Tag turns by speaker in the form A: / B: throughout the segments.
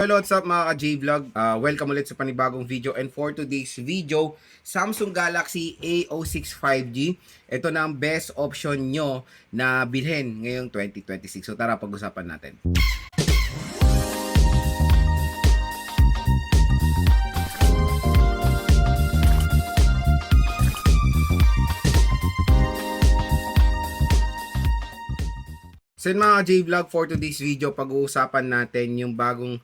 A: Hello, what's up mga ka-J-Vlog? Welcome ulit sa panibagong video, and for today's video, Samsung Galaxy A06 5G. Ito na ang best option nyo na bilhin ngayong 2026. So tara, pag-usapan natin. So yun mga J-Vlog, for today's video, pag-uusapan natin yung bagong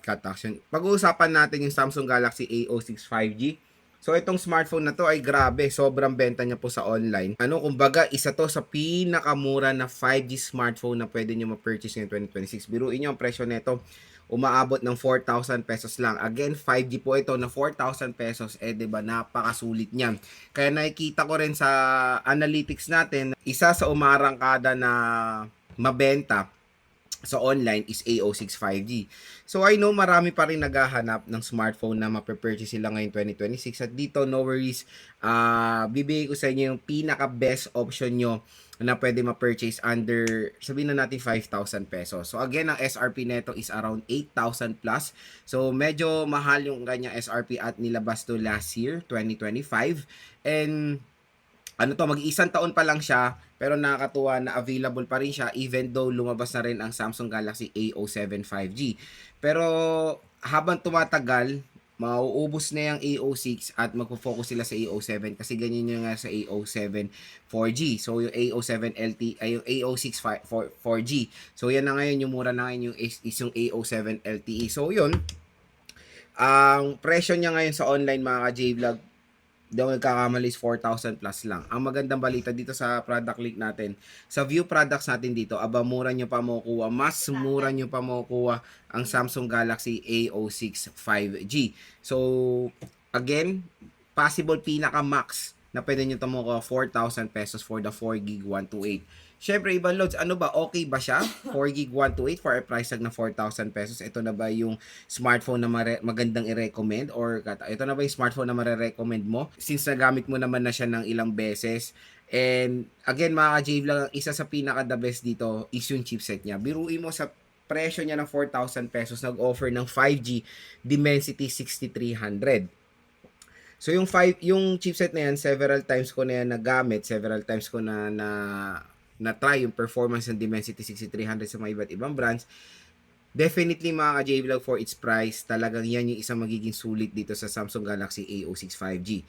A: cut action. Pag-uusapan natin yung Samsung Galaxy A06 5G. So itong smartphone na to ay grabe, sobrang benta niya po sa online. Kumbaga, isa to sa pinakamura na 5G smartphone na pwede niyo ma-purchase ngayong 2026. Biruin niyo ang presyo nito, umaabot ng 4,000 pesos lang. Again, 5G po ito na 4,000 pesos. Diba, napakasulit niyan. Kaya nakikita ko rin sa analytics natin, isa sa umarangkada na mabenta sa online is A06 5G. So I know marami pa rin naghahanap ng smartphone na mapurchase sila ngayong 2026. At dito, no worries, bibigay ko sa inyo yung pinaka best option nyo na pwede ma-purchase under, sabihin na natin 5,000 pesos. So again, ang SRP neto is around 8,000 plus. So medyo mahal yung kanyang SRP at nilabas to last year, 2025. And mag-iisang taon pa lang siya, pero nakakatuwa na available pa rin siya even though lumabas na rin ang Samsung Galaxy A07 5G. Pero habang tumatagal, mauubos na yung A06 at magpo-focus sila sa A07 kasi ganyan yung nga sa A07 4G. So yung A07 LT ay yung A06 4G. So yan na ngayon, yung mura na ngayon yung yung A07 LTE. So yun, ang presyo niya ngayon sa online mga ka-J-Vlog, daw nagkakamali is 4,000 plus lang. Ang magandang balita dito sa product link natin, sa view products natin dito, mura nyo pa makukuha, mas mura nyo pa makukuha ang Samsung Galaxy A06 5G. So, again, possible pinaka-max na pwede nyo makukuha 4,000 pesos for the 4GB 128. Syempre, ibang loads, okay ba siya? 4GB 128 for a price tag na 4,000 pesos. Ito na ba yung smartphone na magandang i-recommend? Or ito na ba yung smartphone na marirecommend mo? Since nagamit mo naman na siya ng ilang beses. And again, mga ka-J-Vlog, isa sa pinaka-the best dito is yung chipset niya. Biruin mo sa presyo niya ng 4,000 pesos, nag-offer ng 5G Dimensity 6300. So yung chipset na yan, several times ko na yan nagamit, several times ko na try yung performance ng Dimensity 6300 sa mga iba't ibang brands. Definitely mga ka-J-Vlog, for its price, talagang yan yung isang magiging sulit dito sa Samsung Galaxy A06 5G.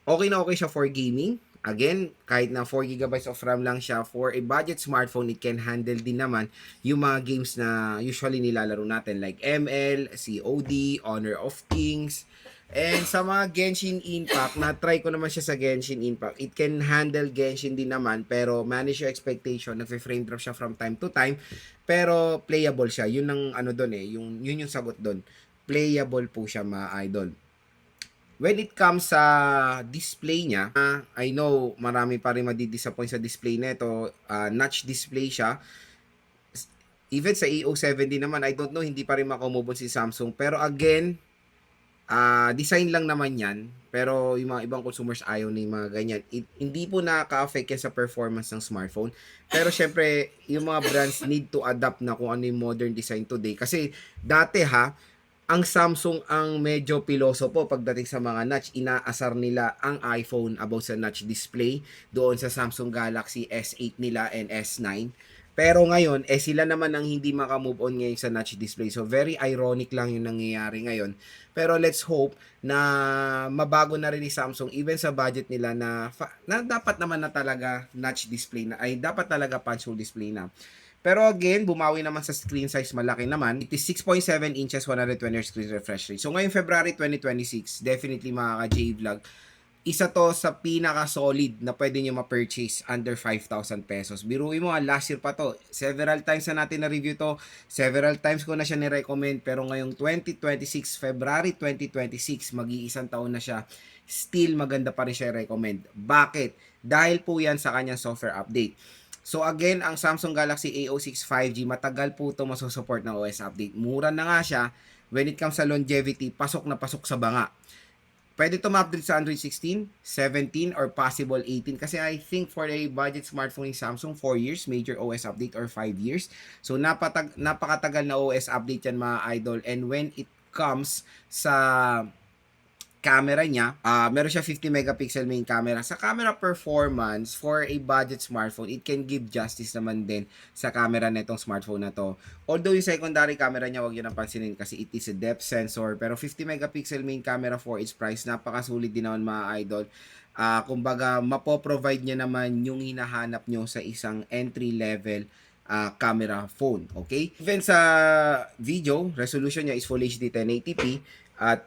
A: Okay na okay siya for gaming. Again, kahit na 4GB of RAM lang siya, for a budget smartphone, it can handle din naman yung mga games na usually nilalaro natin like ML, COD, Honor of Kings. And sa mga Genshin Impact, na-try ko naman siya sa Genshin Impact. It can handle Genshin din naman, pero manage your expectation. Nagfe-frame drop siya from time to time, pero playable siya. Yun ang doon yun yung sagot doon. Playable po siya, mga idol. When it comes sa display niya, I know marami pa rin madi-disappoint sa display nito. Notch display siya. Even sa A07 din naman, I don't know, hindi pa rin makamove si Samsung. Pero again, design lang naman yan, pero yung mga ibang consumers ayaw na yung mga ganyan. Hindi po nakaka-affect yan sa performance ng smartphone, pero syempre yung mga brands need to adapt na kung ano yung modern design today. Kasi dati ang Samsung ang medyo pilosopo pagdating sa mga notch. Inaasar nila ang iPhone about sa notch display doon sa Samsung Galaxy S8 nila and S9. Pero ngayon, sila naman ang hindi makamove on ngayon sa notch display. So, very ironic lang yung nangyayari ngayon. Pero let's hope na mabago na rin ni Samsung, even sa budget nila, na dapat naman na talaga notch display na, ay dapat talaga punch hole display na. Pero again, bumawi naman sa screen size, malaki naman. It is 6.7 inches, 120Hz screen refresh rate. So, ngayong February 2026, definitely mga ka-J-Vlog, isa to sa pinaka-solid na pwede nyo ma-purchase under 5,000 pesos. Biruin mo, last year pa to. Several times na natin na-review to. Several times ko na siya ni-recommend. Pero ngayong 2026, February 2026, mag-iisang taon na siya. Still, maganda pa rin siya i-recommend. Bakit? Dahil po yan sa kanyang software update. So again, ang Samsung Galaxy A06 5G, matagal po ito masusupport ng OS update. Mura na nga siya. When it comes sa longevity, pasok na pasok sa banga. Pwede to ma-update sa Android 16, 17, or possible 18. Kasi I think for a budget smartphone ni Samsung, 4 years, major OS update or 5 years. So, napakatagal na OS update yan mga idol. And when it comes sa camera niya, meron siya 50 megapixel main camera. Sa camera performance, for a budget smartphone, it can give justice naman din sa camera nitong smartphone na to. Although yung secondary camera niya, wag yun ang pansinin kasi it is a depth sensor. Pero 50 megapixel main camera for its price, napakasulit din naman mga idol. Kumbaga, mapoprovide niya naman yung hinahanap nyo sa isang entry level camera phone. Okay? Even sa video, resolution niya is Full HD 1080p at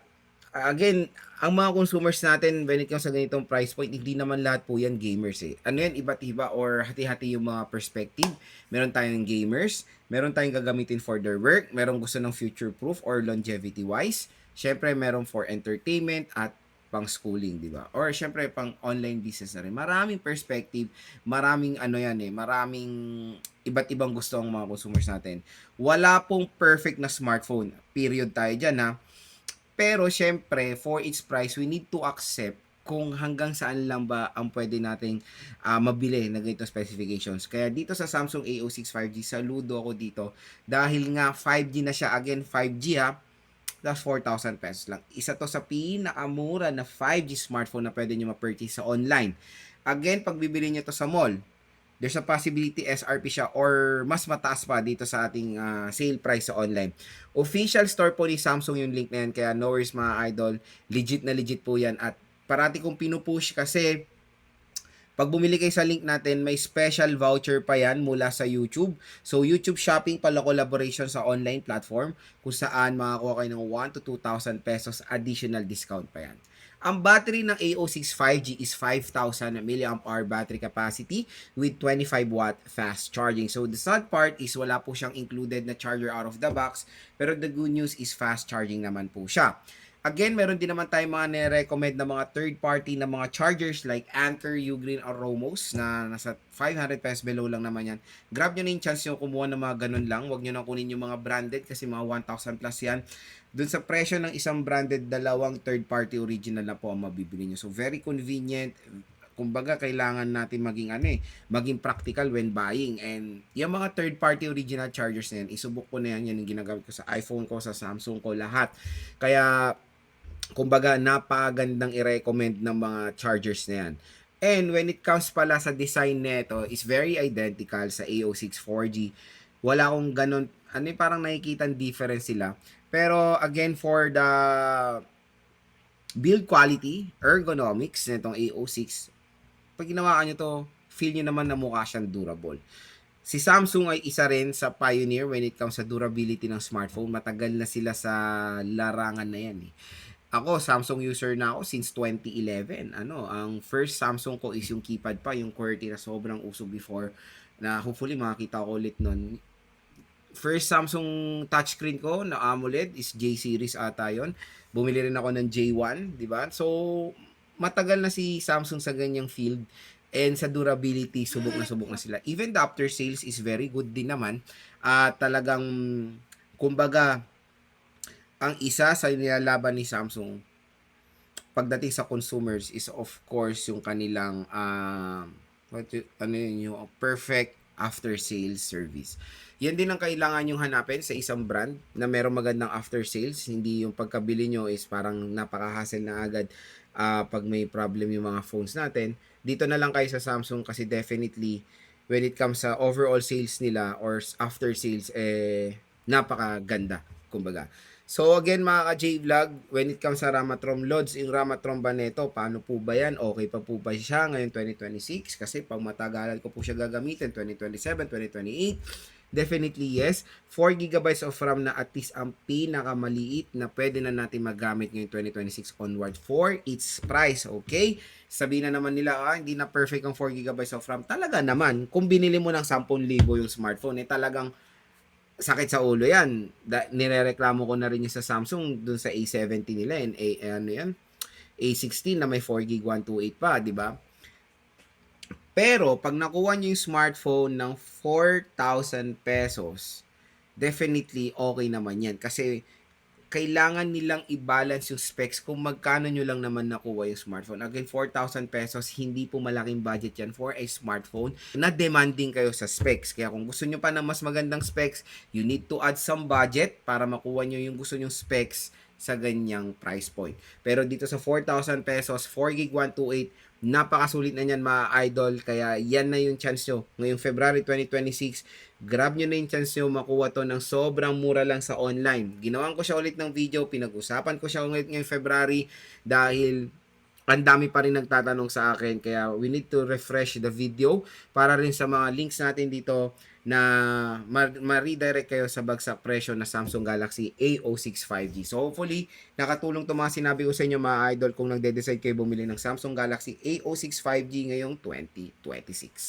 A: again, ang mga consumers natin when it comes sa ganitong price point, hindi naman lahat po yan gamers eh. Ano yan, iba't iba or hati-hati yung mga perspective. Meron tayong gamers, meron tayong gagamitin for their work, meron gusto ng future proof or longevity wise. Syempre, meron for entertainment at pang schooling, di ba? Or syempre pang online business na rin. Maraming perspective, maraming ano yan eh, maraming iba't ibang gusto ang mga consumers natin. Wala pong perfect na smartphone. Period tayo dyan ha. Pero syempre, for its price, we need to accept kung hanggang saan lang ba ang pwede nating mabili na ganitong specifications. Kaya dito sa Samsung A06 5G, saludo ako dito dahil nga 5G na siya. Again, 5G ha, that's 4,000 pesos lang. Isa to sa pinakamura na 5G smartphone na pwede nyo ma-purchase sa online. Again, pag bibili nyo to sa mall, there's a possibility SRP siya or mas mataas pa dito sa ating sale price sa online. Official store po ni Samsung yung link na yan, kaya no worries mga idol, legit na legit po yan at parati kong pinupush kasi pag bumili kayo sa link natin, may special voucher pa yan mula sa YouTube. So, YouTube Shopping pala collaboration sa online platform kung saan makakuha kayo ng 1 to 2,000 pesos additional discount pa yan. Ang battery ng A06 5G is 5,000 mAh battery capacity with 25 watt fast charging. So, the sad part is wala po siyang included na charger out of the box, pero the good news is fast charging naman po siya. Again, meron din naman tayong mga nire-recommend na mga third-party na mga chargers like Anker, Ugreen, or Romos na nasa 500 pesos below lang naman yan. Grab nyo na yung chance nyo kumuha ng mga ganun lang. Huwag nyo na kunin yung mga branded kasi mga 1,000 plus yan. Dun sa presyo ng isang branded, dalawang third-party original na po ang mabibili nyo. So, very convenient. Kumbaga, kailangan natin maging practical when buying. And yung mga third-party original chargers na yan, isubok ko na yan. Yan yung ginagamit ko sa iPhone ko, sa Samsung ko, lahat. Kaya, kumbaga, napagandang i-recommend ng mga chargers na yan. And when it comes pala sa design nito, is very identical sa A06 4G. Wala akong ganun, parang nakikita difference sila. Pero again, for the build quality, ergonomics nitong A06, pag ginawa nyo to, feel nyo naman na mukha siyang durable. Si Samsung ay isa rin sa pioneer when it comes sa durability ng smartphone. Matagal na sila sa larangan na yan eh. Ako, Samsung user na ako since 2011. Ang first Samsung ko is yung keypad pa, yung QWERTY na sobrang uso before, na hopefully makakita ko ulit nun. First Samsung touchscreen ko na AMOLED is J series ata yun. Bumili rin ako ng J1, di ba? So, matagal na si Samsung sa ganyang field. And sa durability, subok na sila. Even the after sales is very good din naman. Talagang, kumbaga, ang isa sa nilalaban ni Samsung pagdating sa consumers is of course yung kanilang yung perfect after sales service. Yan din ang kailangan yung hanapin sa isang brand na merong magandang after sales. Hindi yung pagkabili nyo is parang napaka-hassle na agad pag may problem yung mga phones natin. Dito na lang kayo sa Samsung kasi definitely when it comes sa overall sales nila or after sales, napakaganda, kumbaga. So again mga ka-J-Vlog, when it comes sa Ramatrom Loads, yung Ramatrom ba neto, paano po ba yan? Okay pa po ba siya ngayon 2026? Kasi pag matagalan ko po siya gagamitin, 2027, 2028, definitely yes. 4GB of RAM na at least ang pinakamaliit na pwede na natin magamit ngayon 2026 onward for its price, okay? Sabihin na naman nila, hindi na perfect ang 4GB of RAM. Talaga naman, kung binili mo ng 10,000 yung smartphone, talagang sakit sa ulo yan. Nirereklamo ko na rin yung sa Samsung dun sa A70 nila and A16 na may 4GB 128 pa, di ba? Pero pag nakuha nyo yung smartphone ng 4,000 pesos, definitely okay naman yan kasi kailangan nilang i-balance yung specs kung magkano nyo lang naman nakuha yung smartphone. Again, 4,000 pesos, hindi po malaking budget yan for a smartphone na demanding kayo sa specs. Kaya kung gusto nyo pa ng mas magandang specs, you need to add some budget para makuha nyo yung gusto nyong specs sa ganyang price point. Pero dito sa 4,000 pesos, 4 gig 128, napakasulit na yan mga idol. Kaya yan na yung chance nyo. Ngayong February 2026, grab nyo na yung chance nyo makuha to ng sobrang mura lang sa online. Ginawan ko siya ulit ng video, pinag-usapan ko siya ulit ngayong February dahil ang dami pa rin nagtatanong sa akin, kaya we need to refresh the video para rin sa mga links natin dito na ma-redirect kayo sa bagsak presyo na Samsung Galaxy A06 5G. So hopefully, nakatulong to mga sinabi ko sa inyo mga idol kung nagde-decide kayo bumili ng Samsung Galaxy A06 5G ngayong 2026.